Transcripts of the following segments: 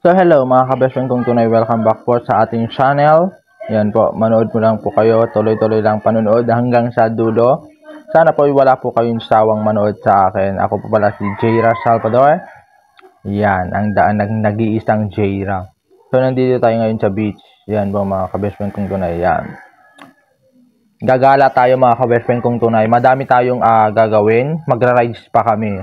So hello mga kabest friend kong tunay, welcome back po sa ating channel. Yan po, manood mo lang po kayo, tuloy-tuloy lang panonood hanggang sa dulo. Sana po wala po kayong sawang manood sa akin. Ako po pala si Jaira Salvador. Yan, ang daan nag-iisang Jaira. So nandito tayo ngayon sa beach. Yan po mga kabest friend kong tunay, yan. Gagala tayo mga kabest friend kong tunay. Madami tayong gagawin. Magra-rides pa kami.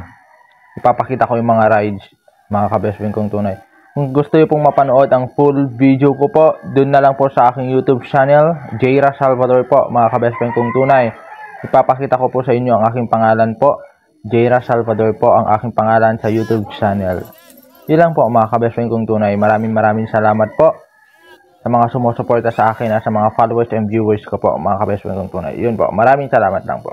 Ipapakita ko yung mga rides mga kabest friend kong tunay. Kung gusto niyo pong mapanood ang full video ko po, dun na lang po sa aking YouTube channel, Jaira Salvador po, mga kabest friend kong tunay. Ipapakita ko po sa inyo ang aking pangalan po, Jaira Salvador po ang aking pangalan sa YouTube channel. Yun lang po mga kabest friend kong tunay. Maraming salamat po sa mga sumusuporta sa akin at sa mga followers and viewers ko po, mga kabest friend kong tunay. Yun po, maraming salamat lang po.